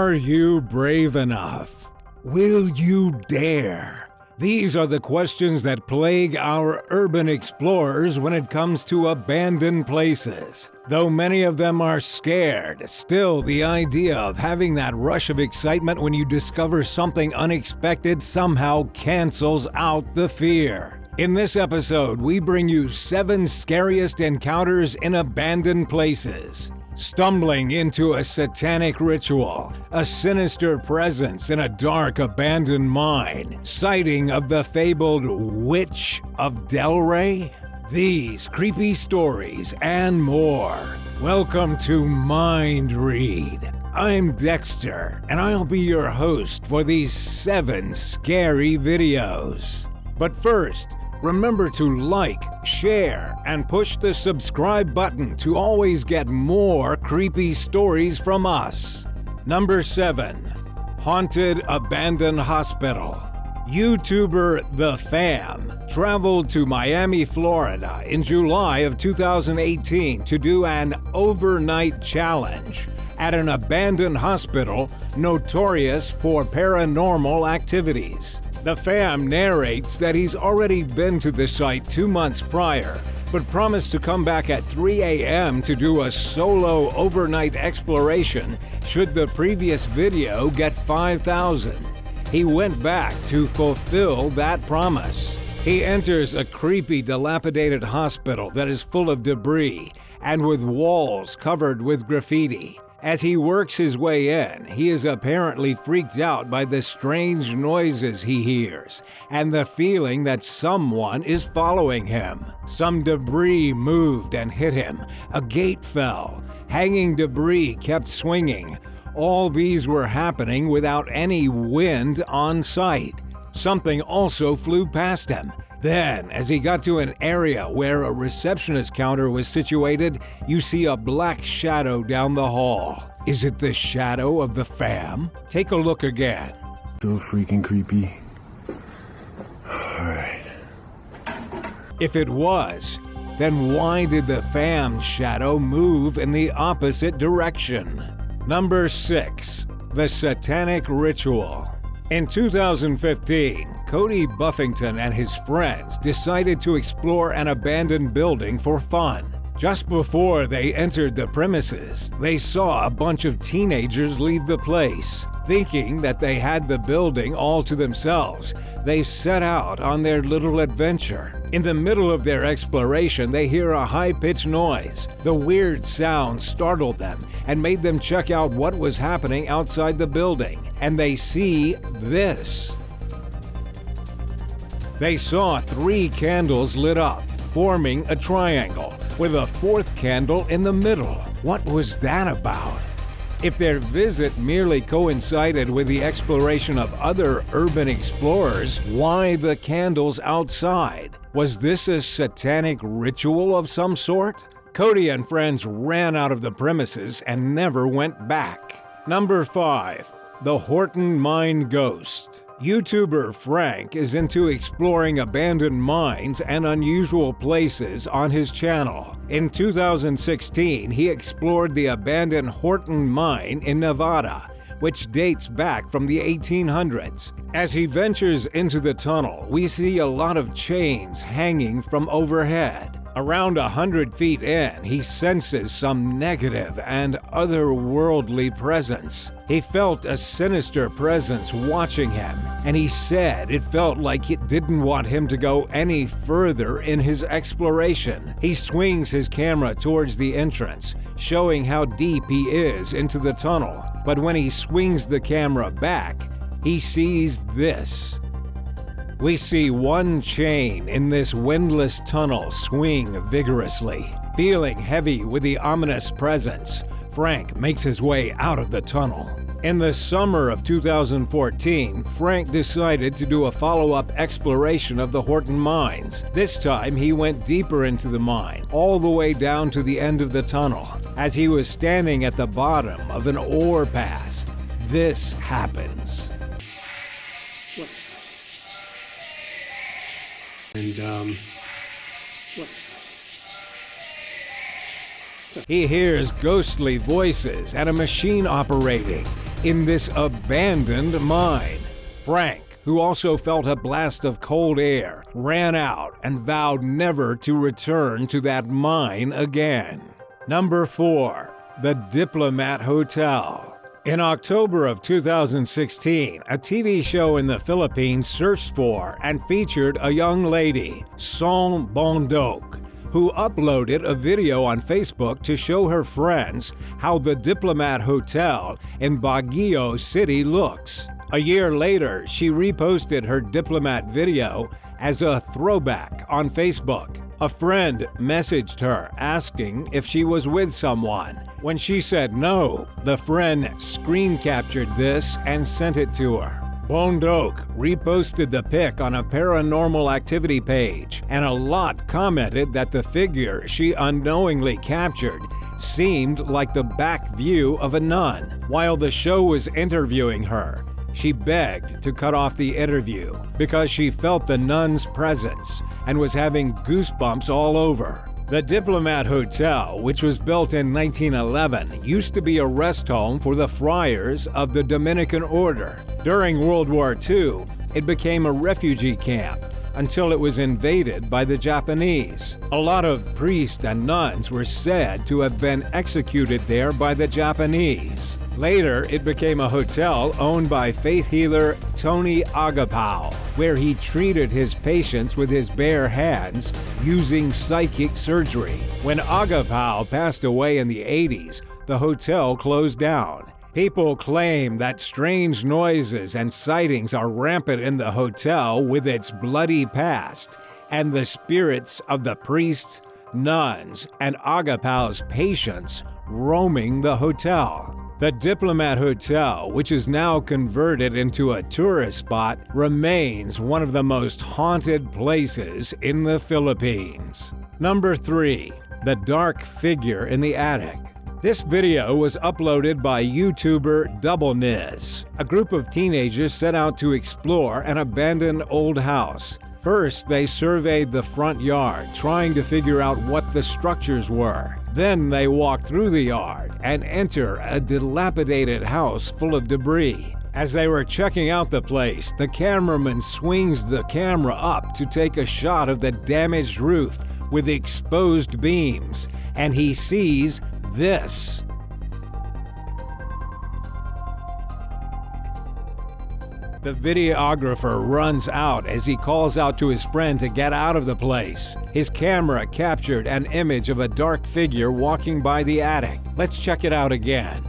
Are you brave enough? Will you dare? These are the questions that plague our urban explorers when it comes to abandoned places. Though many of them are scared, still the idea of having that rush of excitement when you discover something unexpected somehow cancels out the fear. In this episode, we bring you 7 scariest encounters in abandoned places. Stumbling into a satanic ritual, a sinister presence in a dark abandoned mine, sighting of the fabled Witch of Delray. These creepy stories and more. Welcome to Mind Read. I'm Dexter, and I'll be your host for these 7 scary videos. But first, remember to like, share, and push the subscribe button to always get more creepy stories from us. Number 7. Haunted Abandoned Hospital. YouTuber The Fam traveled to Miami, Florida in July of 2018 to do an overnight challenge at an abandoned hospital notorious for paranormal activities. The Fam narrates that he's already been to the site 2 months prior, but promised to come back at 3 a.m. to do a solo overnight exploration should the previous video get 5,000. He went back to fulfill that promise. He enters a creepy, dilapidated hospital that is full of debris and with walls covered with graffiti. As he works his way in, he is apparently freaked out by the strange noises he hears and the feeling that someone is following him. Some debris moved and hit him. A gate fell. Hanging debris kept swinging. All these were happening without any wind on site. Something also flew past him. Then, as he got to an area where a receptionist counter was situated, you see a black shadow down the hall. Is it the shadow of the Fam? Take a look again. So freaking creepy. Alright. If it was, then why did the Fam's shadow move in the opposite direction? Number 6. The Satanic Ritual. In 2015, Cody Buffington and his friends decided to explore an abandoned building for fun. Just before they entered the premises, they saw a bunch of teenagers leave the place. Thinking that they had the building all to themselves, they set out on their little adventure. In the middle of their exploration, they hear a high-pitched noise. The weird sound startled them and made them check out what was happening outside the building. And they see this. They saw 3 candles lit up, forming a triangle, with a 4th candle in the middle. What was that about? If their visit merely coincided with the exploration of other urban explorers, why the candles outside? Was this a satanic ritual of some sort? Cody and friends ran out of the premises and never went back. Number 5. The Horton Mine Ghost. YouTuber Frank is into exploring abandoned mines and unusual places on his channel. In 2016, he explored the abandoned Horton Mine in Nevada, which dates back from the 1800s. As he ventures into the tunnel, we see a lot of chains hanging from overhead. Around 100 feet in, he senses some negative and otherworldly presence. He felt a sinister presence watching him, and he said it felt like it didn't want him to go any further in his exploration. He swings his camera towards the entrance, showing how deep he is into the tunnel. But when he swings the camera back, he sees this. We see one chain in this windless tunnel swing vigorously. Feeling heavy with the ominous presence, Frank makes his way out of the tunnel. In the summer of 2014, Frank decided to do a follow-up exploration of the Horton mines. This time, he went deeper into the mine, all the way down to the end of the tunnel. As he was standing at the bottom of an ore pass, this happens. And He hears ghostly voices and a machine operating. in this abandoned mine. Frank, who also felt a blast of cold air, ran out and vowed never to return to that mine again. Number 4. The Diplomat Hotel. In October of 2016, a TV show in the Philippines searched for and featured a young lady, Song Bondok, who uploaded a video on Facebook to show her friends how the Diplomat Hotel in Baguio City looks. A year later, she reposted her Diplomat video as a throwback on Facebook. A friend messaged her asking if she was with someone. When she said no, the friend screen captured this and sent it to her. Bondok reposted the pic on a paranormal activity page, and a lot commented that the figure she unknowingly captured seemed like the back view of a nun. While the show was interviewing her, she begged to cut off the interview because she felt the nun's presence and was having goosebumps all over. The Diplomat Hotel, which was built in 1911, used to be a rest home for the friars of the Dominican Order. During World War II, it became a refugee camp until it was invaded by the Japanese. A lot of priests and nuns were said to have been executed there by the Japanese. Later, it became a hotel owned by faith healer Tony Agapao, where he treated his patients with his bare hands using psychic surgery. When Agapao passed away in the 80s, the hotel closed down. People claim that strange noises and sightings are rampant in the hotel with its bloody past, and the spirits of the priests, nuns, and Agapao's patients roaming the hotel. The Diplomat Hotel, which is now converted into a tourist spot, remains one of the most haunted places in the Philippines. Number 3. The Dark Figure in the Attic. This video was uploaded by YouTuber Double Niz. A group of teenagers set out to explore an abandoned old house. First, they surveyed the front yard, trying to figure out what the structures were. Then they walked through the yard and enter a dilapidated house full of debris. As they were checking out the place, the cameraman swings the camera up to take a shot of the damaged roof with exposed beams, and he sees this. The videographer runs out as he calls out to his friend to get out of the place. His camera captured an image of a dark figure walking by the attic. Let's check it out again.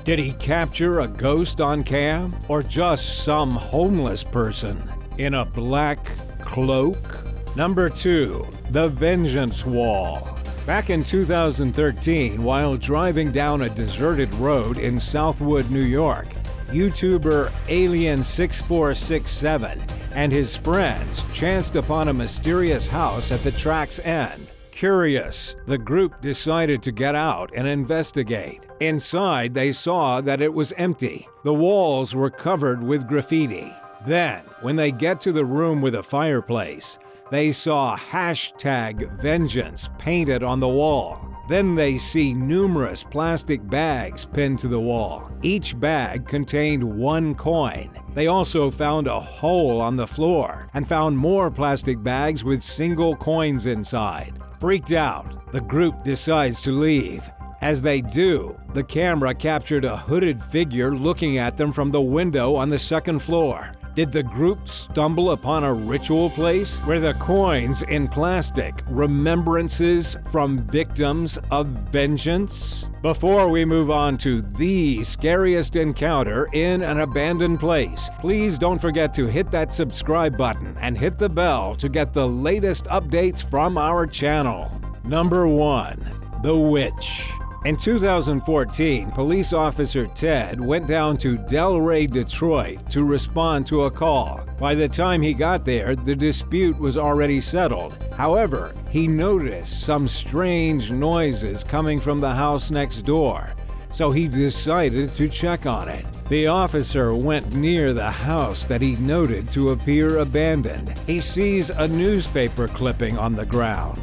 Did he capture a ghost on cam, or just some homeless person in a black cloak? Number 2. The Vengeance Wall. Back in 2013, while driving down a deserted road in Southwood, New York, YouTuber Alien6467 and his friends chanced upon a mysterious house at the track's end. Curious, the group decided to get out and investigate. Inside, they saw that it was empty. The walls were covered with graffiti. Then, when they get to the room with a fireplace, they saw #Vengeance painted on the wall. Then they see numerous plastic bags pinned to the wall. Each bag contained one coin. They also found a hole on the floor and found more plastic bags with single coins inside. Freaked out, the group decides to leave. As they do, the camera captured a hooded figure looking at them from the window on the second floor. Did the group stumble upon a ritual place? Were the coins in plastic remembrances from victims of vengeance? Before we move on to the scariest encounter in an abandoned place, please don't forget to hit that subscribe button and hit the bell to get the latest updates from our channel. Number 1. The Witch. In 2014, police officer Ted went down to Delray, Detroit to respond to a call. By the time he got there, the dispute was already settled. However, he noticed some strange noises coming from the house next door, so he decided to check on it. The officer went near the house that he noted to appear abandoned. He sees a newspaper clipping on the ground,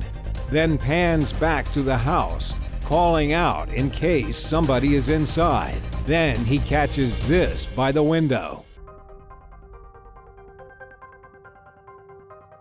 then pans back to the house, calling out in case somebody is inside. Then he catches this by the window.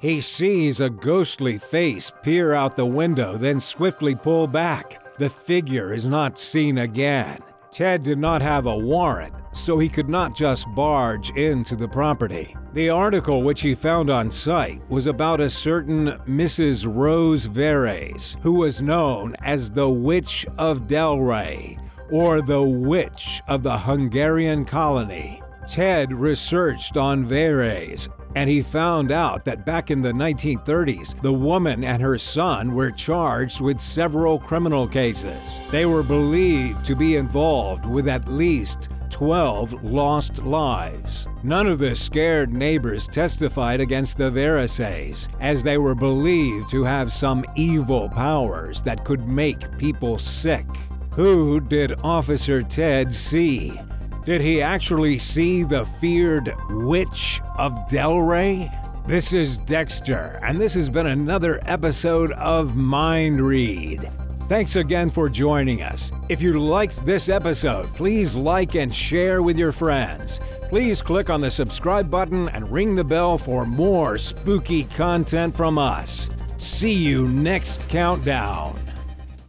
He sees a ghostly face peer out the window, then swiftly pull back. The figure is not seen again. Ted did not have a warrant, so he could not just barge into the property. The article which he found on site was about a certain Mrs. Rose Veres, who was known as the Witch of Delray, or the Witch of the Hungarian Colony. Ted researched on Veres, and he found out that back in the 1930s, the woman and her son were charged with several criminal cases. They were believed to be involved with at least 12 lost lives. None of the scared neighbors testified against the Vereses, as they were believed to have some evil powers that could make people sick. Who did Officer Ted see? Did he actually see the feared Witch of Delray? This is Dexter, and this has been another episode of Mind Read. Thanks again for joining us. If you liked this episode, please like and share with your friends. Please click on the subscribe button and ring the bell for more spooky content from us. See you next countdown.